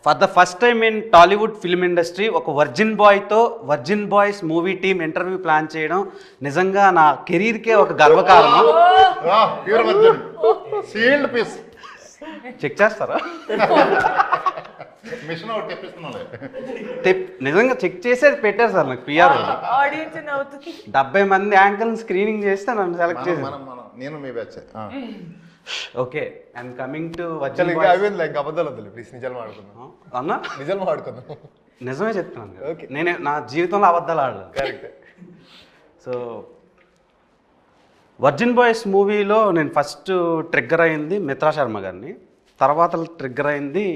For the first time in Tollywood film industry ఒక virgin బాయ్తో virgin boys movie team interview plan చేయడం నిజంగా నా కెరీర్కే ఒక గర్వకారణం. సీల్డ్ పీస్ చెక్ చేస్తారా? మిషన్ ఒకటి తెప్పిస్తున్నాలే. నిజంగా చెక్ చేసేది పెట్టారు సార్ నాకు పిఆర్. ఆడియన్స్ నవ్వుతుంది. 70 మంది యాంకర్ని స్క్రీనింగ్ చేస్తే నన్ను సెలెక్ట్ చేసి. నేను మీ batch. Okay and coming to చల్ ఇంకా అయిపోయింది లైక్ అబద్ధాలు వద్దులే ప్లీజ్, నిజాలు మాడుకుందాం అన్న. నిజాలు మాడుకుందాం. నిజమే చెప్తున్నాను. Okay. నేనే నా జీవితంలో అబద్ధాలు ఆడలేదు. కరెక్ట్. సో వర్జిన్ బాయ్స్ మూవీలో నేను ఫస్ట్ ట్రిగ్గర్ అయింది మిత్రా శర్మ గారిని. తర్వాత ట్రిగ్గర్ అయింది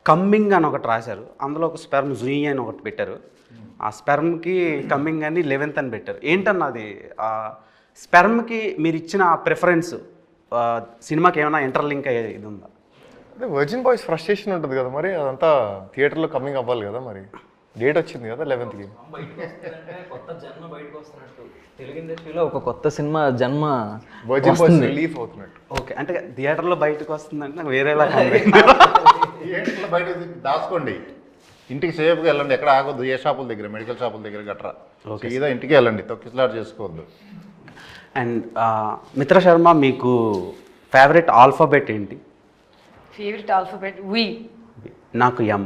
కమ్మింగ్ అని ఒకటి రాశారు. అందులో ఒక స్పెర్మ్ జుయి అని ఒకటి పెట్టారు. ఆ స్పెర్మ్కి కమ్మింగ్ అని 11th అని పెట్టారు. ఏంటన్నా అది స్పెర్మ్కి మీరు ఇచ్చిన ప్రిఫరెన్స్ సినిమాకి ఏమైనా ఇంటర్లింక్ అయ్యే ఇది ఉందా? అంటే వర్జిన్ బాయ్స్ ఫ్రస్ట్రేషన్ ఉంటుంది కదా, మరి అదంతా థియేటర్లో కమింగ్ అవ్వాలి కదా, మరి డేట్ వచ్చింది కదా 11th. కొత్త జన్మ బయటకు వస్తున్నట్టు తెలుగు ఇండస్ట్రీలో ఒక కొత్త సినిమా జన్మ వర్జిన్ బాయ్స్ రిలీఫ్ అవుతున్నట్టు. ఓకే అంటే థియేటర్లో బయటకు వస్తుందంటే నాకు వేరేలా థియేటర్లో బయట దాచుకోండి, ఇంటికి సేఫ్గా వెళ్ళండి, ఎక్కడ ఆగొద్దు, ఏ షాపుల దగ్గర మెడికల్ షాపుల దగ్గర గట్రా. సీదా ఇంటికి వెళ్ళండి, తొక్కిసలాట్ చేసుకోవద్దు. అండ్ మిత్రా శర్మ మీకు ఫేవరెట్ ఆల్ఫాబెట్ ఏంటి? ఫేవరెట్ ఆల్ఫాబెట్ వి. నాకు ఎం.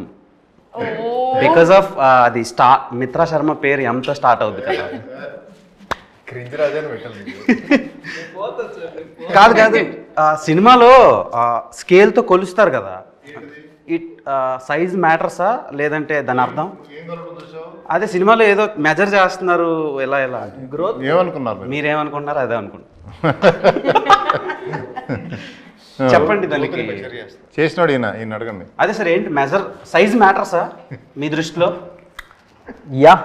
బికాస్ ఆఫ్ అది మిత్రా శర్మ పేరు ఎంతో స్టార్ట్ అవుద్ది కదా. క్రింజ్ రాజాని పెట్టాలి. కాదు కాదు సినిమాలో స్కేల్తో కొలుస్తారు కదా, ఇట్ సైజ్ మ్యాటర్సా లేదంటే దాని అర్థం? అదే సినిమాలో ఏదో మెజర్ చేస్తున్నారు ఎలా ఎలా గ్రోత్. ఏమనుకున్నారు మీరేమనుకున్నారు? అదే అనుకున్నా. చెప్పండి దానికి. చేసినాడు ఈయన అడగండి. అదే సార్ ఏంటి మెజర్ సైజ్ మ్యాటర్సా మీ దృష్టిలో? Yeah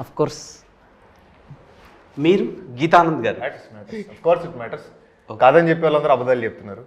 of course. మీరు గీతానంద్ గారు matters. Of course it matters. కాదని చెప్పే వాళ్ళందరూ అబద్ధాలు చెప్తున్నారు.